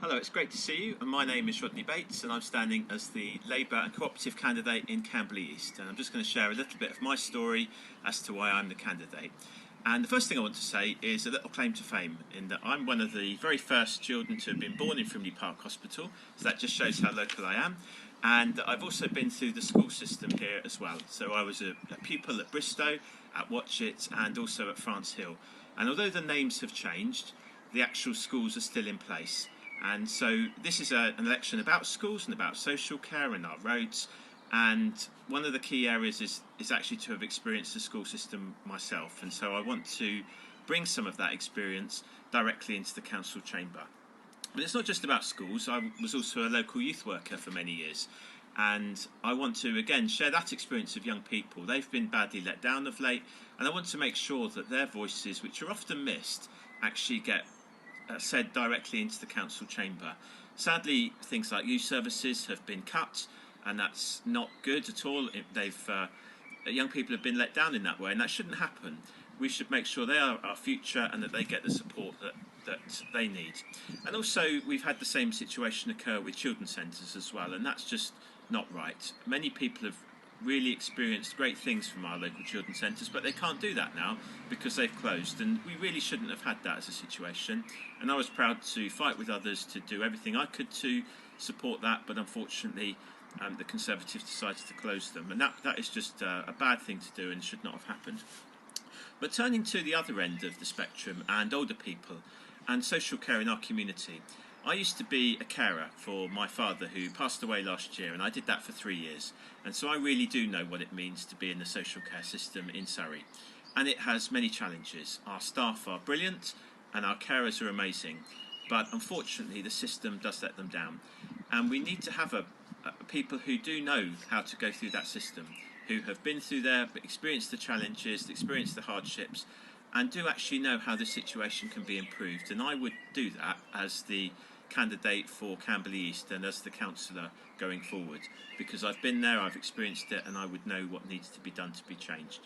Hello, it's great to see you. And my name is Rodney Bates and I'm standing as the Labour and Cooperative candidate in Camberley East. And I'm just going to share a little bit of my story as to why I'm the candidate. And the first thing I want to say is a little claim to fame in that I'm one of the very first children to have been born in Frimley Park Hospital. So that just shows how local I am. And I've also been through the school system here as well. So I was a pupil at Bristow, at Watchet and also at France Hill. And although the names have changed, the actual schools are still in place. And so this is an election about schools and about social care and our roads. And one of the key areas is actually to have experienced the school system myself. And so I want to bring some of that experience directly into the council chamber. But it's not just about schools. I was also a local youth worker for many years. And I want to, again, share that experience of young people. They've been badly let down of late. And I want to make sure that their voices, which are often missed, actually get said directly into the council chamber. Sadly, things like youth services have been cut, and that's not good at all. Young people have been let down in that way, and that shouldn't happen. We should make sure they are our future and that they get the support that they need. And also, we've had the same situation occur with children's centres as well, and that's just not right. Many people have really experienced great things from our local children's centres, but they can't do that now because they've closed, and we really shouldn't have had that as a situation. And I was proud to fight with others to do everything I could to support that, but unfortunately the Conservatives decided to close them, and that is just a bad thing to do and should not have happened. But turning to the other end of the spectrum and older people and social care in our community, I used to be a carer for my father who passed away last year, and I did that for 3 years. And so I really do know what it means to be in the social care system in Surrey. And it has many challenges. Our staff are brilliant and our carers are amazing, but unfortunately the system does let them down. And we need to have people who do know how to go through that system, who have been through there, experienced the challenges, experienced the hardships, and do actually know how the situation can be improved. And I would do that as the candidate for Camberley East and as the councillor going forward, because I've been there, I've experienced it, and I would know what needs to be done to be changed.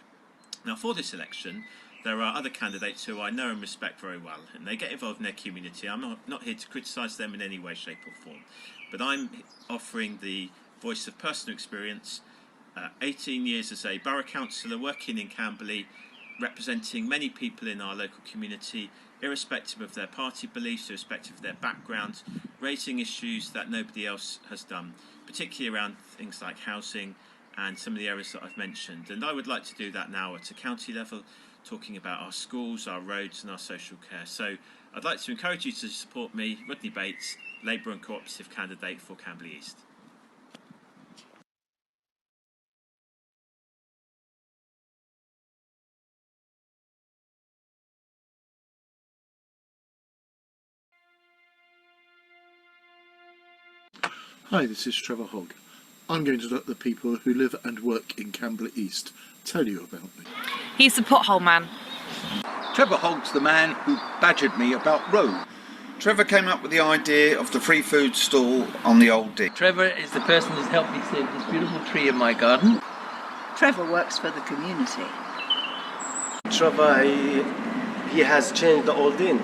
Now, for this election, there are other candidates who I know and respect very well, and they get involved in their community. I'm not here to criticise them in any way, shape or form, but I'm offering the voice of personal experience, 18 years as a borough councillor working in Camberley, representing many people in our local community, irrespective of their party beliefs, irrespective of their background, raising issues that nobody else has done, particularly around things like housing and some of the areas that I've mentioned. And I would like to do that now at a county level, talking about our schools, our roads and our social care. So I'd like to encourage you to support me, Rodney Bates, Labour and Cooperative candidate for Camberley East. Hi, this is Trevor Hogg. I'm going to let the people who live and work in Camberley East tell you about me. He's the pothole man. Trevor Hogg's the man who badgered me about road. Trevor came up with the idea of the free food stall on the old dig. Trevor is the person who's helped me save this beautiful tree in my garden. Trevor works for the community. Trevor, he has changed the old inn.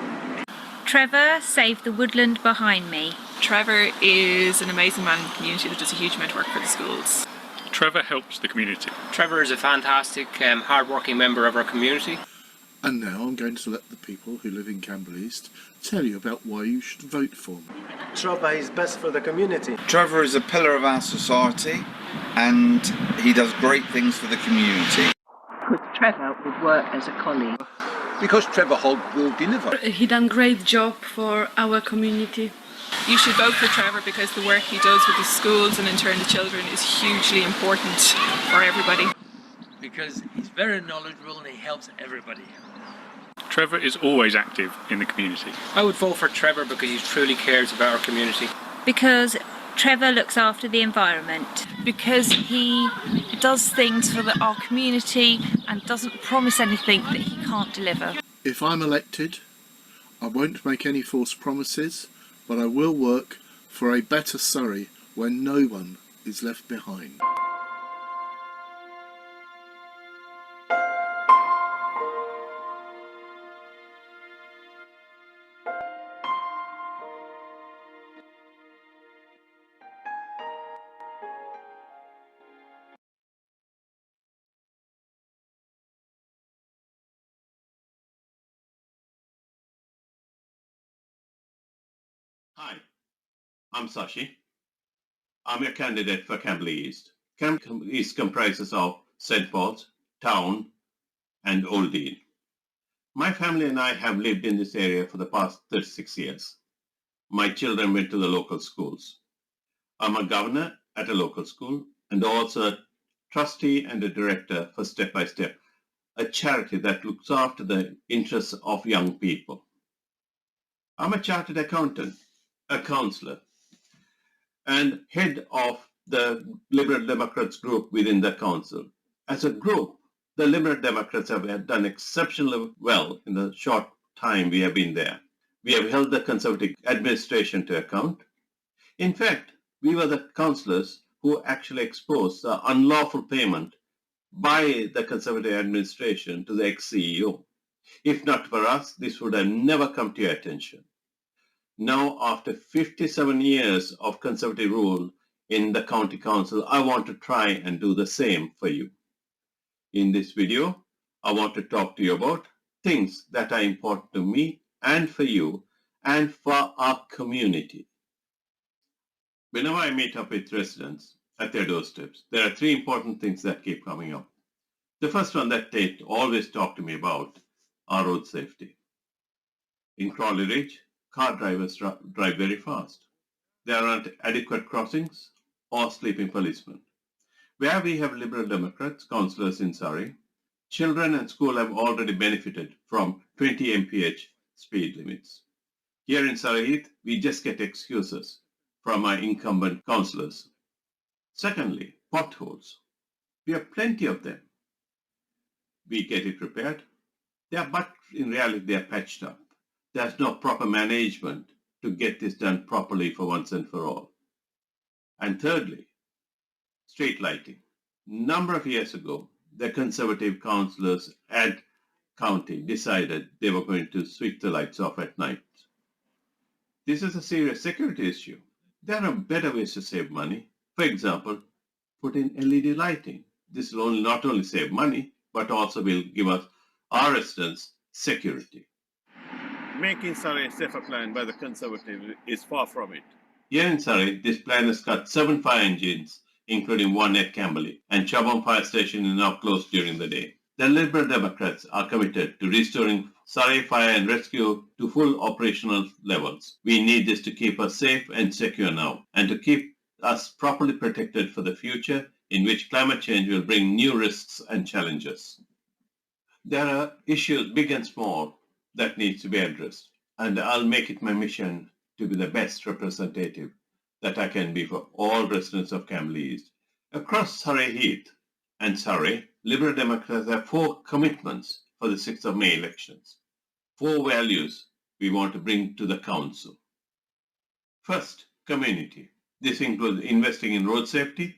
Trevor saved the woodland behind me. Trevor is an amazing man in the community that does a huge amount of work for the schools. Trevor helps the community. Trevor is a fantastic, hard-working member of our community. And now I'm going to let the people who live in Camberley East tell you about why you should vote for me. Trevor is best for the community. Trevor is a pillar of our society and he does great things for the community. Because Trevor would work as a colleague. Because Trevor Hogg will deliver. He done a great job for our community. You should vote for Trevor because the work he does with the schools and in turn the children is hugely important for everybody. Because he's very knowledgeable and he helps everybody. Trevor is always active in the community. I would vote for Trevor because he truly cares about our community. Because Trevor looks after the environment. Because he does things for our community and doesn't promise anything that he can't deliver. If I'm elected, I won't make any false promises, but I will work for a better Surrey where no one is left behind. Hi, I'm Sashi. I'm a candidate for Camberley East. Camberley East comprises of St. Paul's, Town, and Old Dean. My family and I have lived in this area for the past 36 years. My children went to the local schools. I'm a governor at a local school and also a trustee and a director for Step by Step, a charity that looks after the interests of young people. I'm a chartered accountant, a councillor, and head of the Liberal Democrats group within the council. As a group, the Liberal Democrats have done exceptionally well in the short time we have been there. We have held the Conservative administration to account. In fact, we were the councillors who actually exposed the unlawful payment by the Conservative administration to the ex-CEO. If not for us, this would have never come to your attention. Now, after 57 years of Conservative rule in the County Council, I want to try and do the same for you. In this video, I want to talk to you about things that are important to me and for you and for our community. Whenever I meet up with residents at their doorsteps, there are three important things that keep coming up. The first one that they always talk to me about are road safety. In Crawley Ridge, car drivers drive very fast. There aren't adequate crossings or sleeping policemen. Where we have Liberal Democrats, councillors in Surrey, children and school have already benefited from 20 mph speed limits. Here in Surrey Heath, we just get excuses from our incumbent councillors. Secondly, potholes. We have plenty of them. We get it repaired, but in reality they are patched up. There's no proper management to get this done properly for once and for all. And thirdly, street lighting. Number of years ago, the Conservative councillors at county decided they were going to switch the lights off at night. This is a serious security issue. There are better ways to save money. For example, put in LED lighting. This will not only save money, but also will give us, our residents, security. Making Surrey a safer plan by the Conservative is far from it. Here in Surrey, this plan has cut 7 fire engines, including one at Camberley, and Chobham Fire Station is now closed during the day. The Liberal Democrats are committed to restoring Surrey Fire and Rescue to full operational levels. We need this to keep us safe and secure now, and to keep us properly protected for the future, in which climate change will bring new risks and challenges. There are issues, big and small, that needs to be addressed, and I'll make it my mission to be the best representative that I can be for all residents of Camberley East. Across Surrey Heath and Surrey, Liberal Democrats have 4 commitments for the 6th of May elections. 4 values we want to bring to the council. First, community. This includes investing in road safety,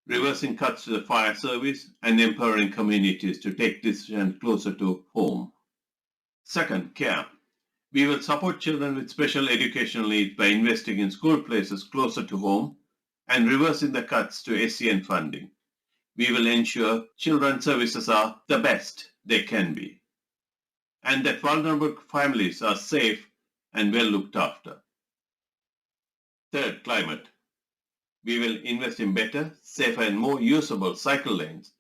reversing cuts to the fire service, and empowering communities to take decisions closer to home. Second, care. We will support children with special educational needs by investing in school places closer to home and reversing the cuts to SEN funding. We will ensure children's services are the best they can be, and that vulnerable families are safe and well looked after. Third, climate. We will invest in better, safer and more usable cycle lanes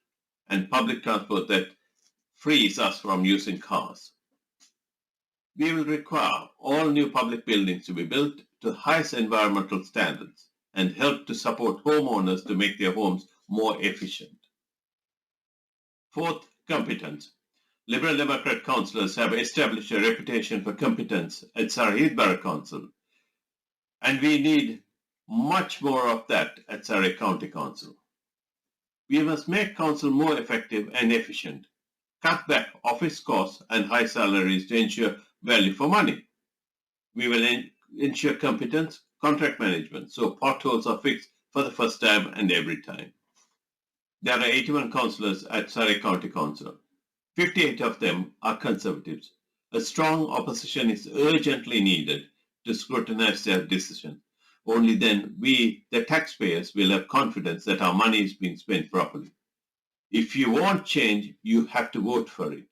and public transport that frees us from using cars. We will require all new public buildings to be built to highest environmental standards and help to support homeowners to make their homes more efficient. Fourth, competence. Liberal Democrat councillors have established a reputation for competence at Surrey Heath Borough Council, and we need much more of that at Surrey County Council. We must make council more effective and efficient, cut back office costs and high salaries to ensure value for money. We will ensure competence, contract management, so potholes are fixed for the first time and every time. There are 81 councillors at Surrey County Council. 58 of them are Conservatives. A strong opposition is urgently needed to scrutinise their decisions. Only then we, the taxpayers, will have confidence that our money is being spent properly. If you want change, you have to vote for it.